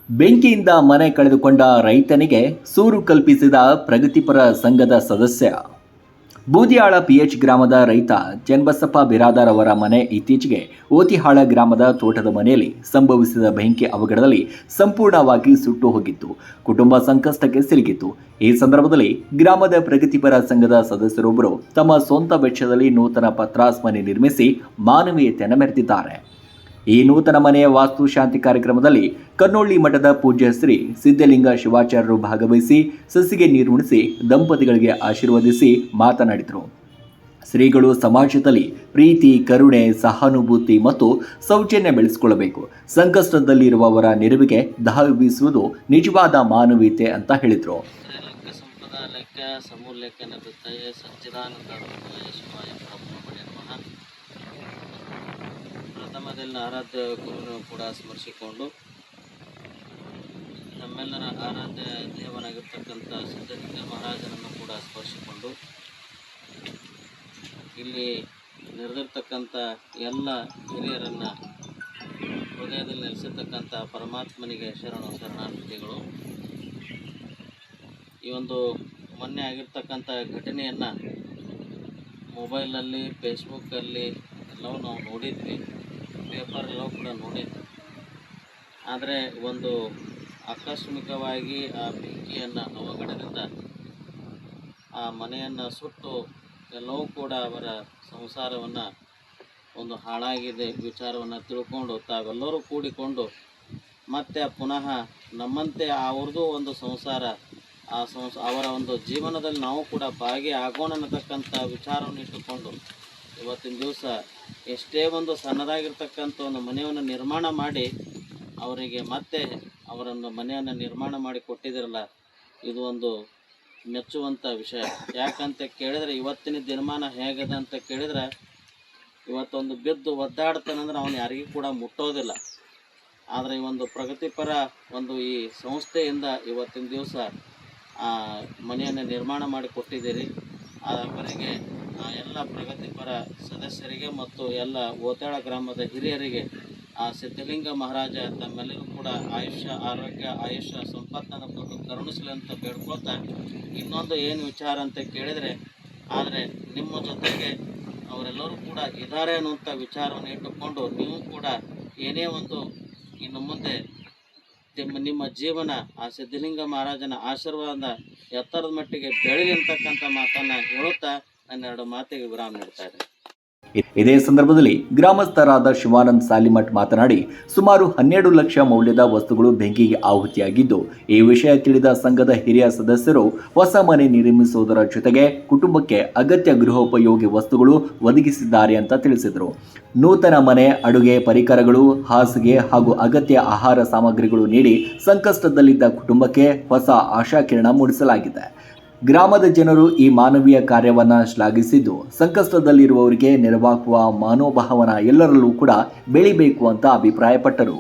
ಬೆಂಕಿಯಿಂದ ಮನೆ ಕಳೆದುಕೊಂಡ ರೈತನಿಗೆ ಸೂರು ಕಲ್ಪಿಸಿದ ಪ್ರಗತಿಪರ ಸಂಘದ ಸದಸ್ಯ. ಬೂದಿಯಾಳ ಪಿಎಚ್ ಗ್ರಾಮದ ರೈತ ಚನ್ನಬಸಪ್ಪ ಬಿರಾದಾರ್ ಅವರ ಮನೆ ಇತ್ತೀಚೆಗೆ ಓತಿಹಾಳ ಗ್ರಾಮದ ತೋಟದ ಮನೆಯಲ್ಲಿ ಸಂಭವಿಸಿದ ಬೆಂಕಿ ಅವಘಡದಲ್ಲಿ ಸಂಪೂರ್ಣವಾಗಿ ಸುಟ್ಟು ಹೋಗಿತ್ತು. ಕುಟುಂಬ ಸಂಕಷ್ಟಕ್ಕೆ ಸಿಲುಕಿತ್ತು. ಈ ಸಂದರ್ಭದಲ್ಲಿ ಗ್ರಾಮದ ಪ್ರಗತಿಪರ ಸಂಘದ ಸದಸ್ಯರೊಬ್ಬರು ತಮ್ಮ ಸ್ವಂತ ವೆಚ್ಚದಲ್ಲಿ ನೂತನ ಪತ್ರಾಸ್ ಮನೆ ನಿರ್ಮಿಸಿ ಮಾನವೀಯತೆಯನ್ನು ಮೆರೆದಿದ್ದಾರೆ. ಈ ನೂತನ ಮನೆಯ ವಾಸ್ತುಶಾಂತಿ ಕಾರ್ಯಕ್ರಮದಲ್ಲಿ ಕನ್ನೊಳ್ಳಿ ಮಠದ ಪೂಜ್ಯ ಶ್ರೀ ಸಿದ್ಧಲಿಂಗ ಶಿವಾಚಾರ್ಯರು ಭಾಗವಹಿಸಿ ಸಸಿಗೆ ನೀರುಣಿಸಿ ದಂಪತಿಗಳಿಗೆ ಆಶೀರ್ವದಿಸಿ ಮಾತನಾಡಿದರು. ಶ್ರೀಗಳು ಸಮಾಜದಲ್ಲಿ ಪ್ರೀತಿ, ಕರುಣೆ, ಸಹಾನುಭೂತಿ ಮತ್ತು ಸೌಜನ್ಯ ಬೆಳೆಸಿಕೊಳ್ಳಬೇಕು. ಸಂಕಷ್ಟದಲ್ಲಿರುವವರ ನೆರವಿಗೆ ಧಾವಿಸುವುದು ನಿಜವಾದ ಮಾನವೀಯತೆ ಅಂತ ಹೇಳಿದರು. ಪ್ರಥಮದಲ್ಲಿ ಆರಾಧ್ಯ ಗುರುವನ್ನು ಕೂಡ ಸ್ಮರಿಸಿಕೊಂಡು ನಮ್ಮೆಲ್ಲರ ಆರಾಧ್ಯ ದೇವನಾಗಿರ್ತಕ್ಕಂಥ ಸಿದ್ಧಲಿಂಗ ಮಹಾರಾಜನನ್ನು ಕೂಡ ಸ್ಮರಿಸಿಕೊಂಡು ಇಲ್ಲಿ ನೆರೆದಿರ್ತಕ್ಕಂಥ ಎಲ್ಲ ಹಿರಿಯರನ್ನು ಹೃದಯದಲ್ಲಿ ನೆಲೆಸಿರ್ತಕ್ಕಂಥ ಪರಮಾತ್ಮನಿಗೆ ಶರಣಾರ್ಥಿಗಳು. ಈ ಒಂದು ಮೊನ್ನೆ ಆಗಿರ್ತಕ್ಕಂಥ ಘಟನೆಯನ್ನು ಮೊಬೈಲಲ್ಲಿ, ಫೇಸ್ಬುಕ್ಕಲ್ಲಿ ಎಲ್ಲವೂ ನಾವು ನೋಡಿದ್ವಿ, ಪೇಪರ್ ಎಲ್ಲವೂ ಕೂಡ ನೋಡಿದ್ವಿ. ಆದರೆ ಒಂದು ಆಕಸ್ಮಿಕವಾಗಿ ಆ ಬೆಂಕಿಯನ್ನು ಅವಘಡದಿಂದ ಆ ಮನೆಯನ್ನು ಸುಟ್ಟು ಎಲ್ಲವೂ ಕೂಡ ಅವರ ಸಂಸಾರವನ್ನು ಒಂದು ಹಾಳಾಗಿದೆ ವಿಚಾರವನ್ನು ತಿಳ್ಕೊಂಡು ತಾವೆಲ್ಲರೂ ಕೂಡಿಕೊಂಡು ಮತ್ತೆ ಪುನಃ ನಮ್ಮಂತೆ ಅವ್ರದ್ದು ಒಂದು ಸಂಸಾರ ಅವರ ಒಂದು ಜೀವನದಲ್ಲಿ ನಾವು ಕೂಡ ಭಾಗಿಯಾಗೋಣ ಅನ್ನತಕ್ಕಂಥ ವಿಚಾರವನ್ನು ಇಟ್ಟುಕೊಂಡು ಇವತ್ತಿನ ದಿವಸ ಎಷ್ಟೇ ಒಂದು ಸಣ್ಣದಾಗಿರ್ತಕ್ಕಂಥ ಒಂದು ಮನೆಯನ್ನು ನಿರ್ಮಾಣ ಮಾಡಿ ಅವರಿಗೆ ಮತ್ತೆ ಅವರನ್ನು ಮನೆಯನ್ನು ನಿರ್ಮಾಣ ಮಾಡಿ ಕೊಟ್ಟಿದ್ರಲ್ಲ, ಇದು ಒಂದು ಮೆಚ್ಚುವಂಥ ವಿಷಯ. ಯಾಕಂತ ಕೇಳಿದರೆ ಇವತ್ತಿನ ದಿನಮಾನ ಹೇಗಿದೆ ಅಂತ ಕೇಳಿದರೆ ಇವತ್ತೊಂದು ಬಿದ್ದು ಒದ್ದಾಡ್ತಾನಂದ್ರೆ ಅವನು ಯಾರಿಗೂ ಕೂಡ ಮುಟ್ಟೋದಿಲ್ಲ. ಆದರೆ ಈ ಒಂದು ಪ್ರಗತಿಪರ ಒಂದು ಈ ಸಂಸ್ಥೆಯಿಂದ ಇವತ್ತಿನ ದಿವಸ ಆ ಮನೆಯನ್ನು ನಿರ್ಮಾಣ ಮಾಡಿ ಕೊಟ್ಟಿದ್ದೀರಿ. ಅವರಿಗೆ ಎಲ್ಲ ಪ್ರಗತಿಪರ ಸದಸ್ಯರಿಗೆ ಮತ್ತು ಎಲ್ಲ ಓತಾಳ ಗ್ರಾಮದ ಹಿರಿಯರಿಗೆ ಆ ಸಿದ್ಧಲಿಂಗ ಮಹಾರಾಜ ತಮ್ಮೆಲ್ಲರೂ ಕೂಡ ಆಯುಷ್ಯ, ಆರೋಗ್ಯ, ಆಯುಷ್ಯ, ಸಂಪತ್ತನ್ನು ಕೊಟ್ಟು ಕರುಣಿಸಲಿ ಅಂತ ಬೇಡ್ಕೊಳ್ತಾ, ಇನ್ನೊಂದು ಏನು ವಿಚಾರ ಅಂತ ಕೇಳಿದರೆ, ಆದರೆ ನಿಮ್ಮ ಜೊತೆಗೆ ಅವರೆಲ್ಲರೂ ಕೂಡ ಇದ್ದಾರೆ ಅನ್ನುವಂಥ ವಿಚಾರವನ್ನು ಇಟ್ಟುಕೊಂಡು ನೀವು ಕೂಡ ಏನೇ ಒಂದು ಇನ್ನು ಮುಂದೆ ನಿಮ್ಮ ಜೀವನ ಆ ಸಿದ್ಧಲಿಂಗ ಮಹಾರಾಜನ ಆಶೀರ್ವಾದ ಎತ್ತರದ ಮಟ್ಟಿಗೆ ಬೆಳೆಯಲಿ ಅಂತಕ್ಕಂಥ ಮಾತನ್ನು ಹೇಳುತ್ತಾ ನನ್ನೆರಡು ಮಾತಿಗೆ ವಿರಾಮ ನೀಡ್ತಾ ಇದ್ದೇನೆ. ಇದೇ ಸಂದರ್ಭದಲ್ಲಿ ಗ್ರಾಮಸ್ಥರಾದ ಶಿವಾನಂದ್ ಸಾಲಿಮಠ್ ಮಾತನಾಡಿ, ಸುಮಾರು 12 ಲಕ್ಷ ಮೌಲ್ಯದ ವಸ್ತುಗಳು ಬೆಂಕಿಗೆ ಆಹುತಿಯಾಗಿದ್ದು, ಈ ವಿಷಯ ತಿಳಿದ ಸಂಘದ ಹಿರಿಯ ಸದಸ್ಯರು ಹೊಸ ಮನೆ ನಿರ್ಮಿಸುವುದರ ಜೊತೆಗೆ ಕುಟುಂಬಕ್ಕೆ ಅಗತ್ಯ ಗೃಹೋಪಯೋಗಿ ವಸ್ತುಗಳು ಒದಗಿಸಿದ್ದಾರೆ ಅಂತ ತಿಳಿಸಿದರು. ನೂತನ ಮನೆ, ಅಡುಗೆ ಪರಿಕರಗಳು, ಹಾಸಿಗೆ ಹಾಗೂ ಅಗತ್ಯ ಆಹಾರ ಸಾಮಗ್ರಿಗಳು ನೀಡಿ ಸಂಕಷ್ಟದಲ್ಲಿದ್ದ ಕುಟುಂಬಕ್ಕೆ ಹೊಸ ಆಶಾಕಿರಣ ಮೂಡಿಸಲಾಗಿದೆ. ಗ್ರಾಮದ ಜನರು ಈ ಮಾನವೀಯ ಕಾರ್ಯವನ್ನು ಶ್ಲಾಘಿಸಿದ್ದು, ಸಂಕಷ್ಟದಲ್ಲಿರುವವರಿಗೆ ನೆರವಾಗುವ ಮನೋಭಾವನ ಎಲ್ಲರಲ್ಲೂ ಕೂಡ ಬೆಳಿಬೇಕು ಅಂತ ಅಭಿಪ್ರಾಯಪಟ್ಟರು.